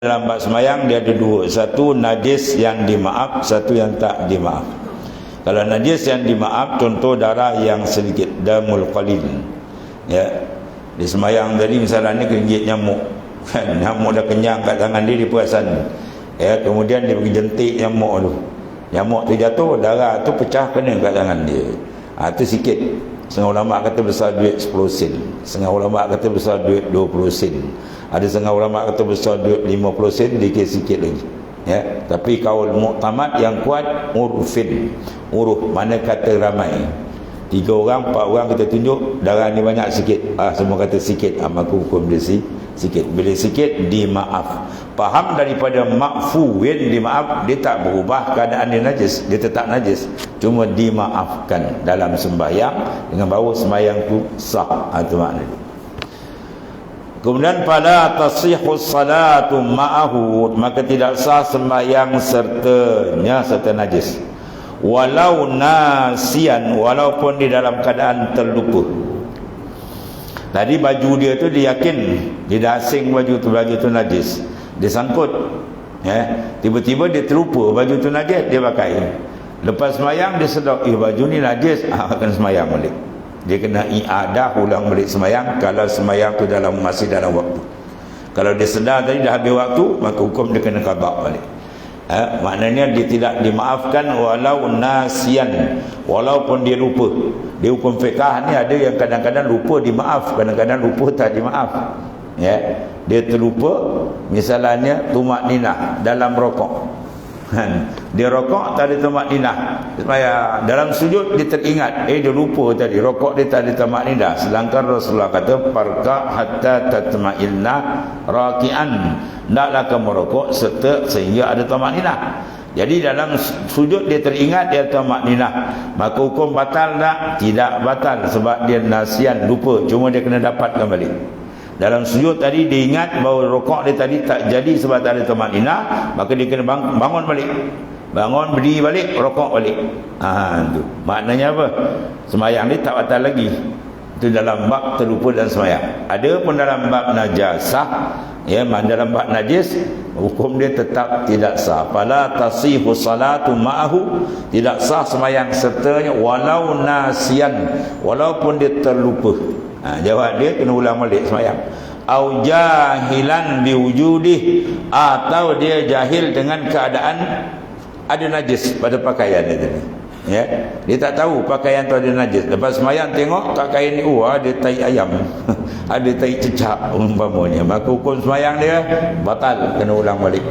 Dalam bab sembahyang dia ada dua, satu najis yang dimaaf, satu yang tak dimaaf. Kalau najis yang dimaaf, contoh darah yang sedikit, damul qalil, ya, di sembahyang tadi misalnya ni kegigit nyamuk, kan, nyamuk dah kenyang kat tangan dia perasan, ya, kemudian dia pergi jentik nyamuk tu jatuh, darah tu pecah kena kat tangan dia, tu sikit. Setengah ulama kata besar duit 10 sen, setengah ulama kata besar duit 20 sen, ada setengah ulama kata besar duit 50 sen, dikit sikit lagi, ya. Tapi kaul muktamad yang kuat urfin, uruh, mana kata ramai, 3 orang 4 orang kita tunjuk darah ni banyak sikit, semua kata sikit, maka hukum dia sikit. Bila sikit dimaaf. Faham daripada makfu yang dimaaf, dia tak berubah keadaan dia najis, dia tetap najis, cuma dimaafkan dalam sembahyang dengan bahawa sembahyang tu sah, itu makna dia. Kemudian fala tasihhu salatu ma'ahu, maka tidak sah sembahyang serta najis, walau nasian, walaupun di dalam keadaan terlupa. Tadi baju dia tu dia yakin, dia dah asing baju tu najis, dia sangkut, ya, tiba-tiba dia terlupa baju tu najis, dia pakai. Lepas sembahyang dia sedar, baju ni najis, akan sembahyang balik. Dia kena i'adah, ulang balik sembahyang kalau sembahyang tu masih dalam waktu. Kalau dia sedar tadi dah habis waktu, maka hukum dia kena qada balik. Maknanya dia tidak dimaafkan walau nasian, walaupun dia lupa. Di hukum fiqah ni ada yang kadang-kadang lupa dimaaf, kadang-kadang lupa tak dimaaf, ya. Dia terlupa, misalnya tumak ninah dalam rokok, dia rokok tak ada tumak ninah, supaya dalam sujud dia teringat, dia lupa tadi rokok dia tak ada tumak ninah. Sedangkan Rasulullah kata parka hatta tatma'inna raki'an, naklah kamu rokok sehingga ada tumak ninah. Jadi dalam sujud dia teringat dia tamak ninah, maka hukum batal tak? Tidak batal, sebab dia nasian, lupa, cuma dia kena dapatkan balik. Dalam sujud tadi dia ingat bahawa rokok dia tadi tak jadi sebab tak ada tamak ninah, maka dia kena bangun balik, bangun berdiri balik, rokok balik. Itu maknanya apa? Sembahyang dia tak batal lagi. Itu dalam bab terlupa dan sembahyang. Ada pun dalam bab najasah, ya, dalam bab najis, hukum dia tetap tidak sah. Fala tasihhu salatu ma'ahu, tidak sah sembahyang sertanya walau nasian, walaupun dia terlupa. Jawab dia kena ulang balik sembahyang. Au jahilan biwujudih, atau dia jahil dengan keadaan ada najis pada pakaian dia tadi, ya, dia tak tahu pakaian tu ada najis. Lepas sembahyang tengok kat kain ni, ada tai ayam ada tai cecak umpamanya, maka hukum sembahyang dia batal, kena ulang balik.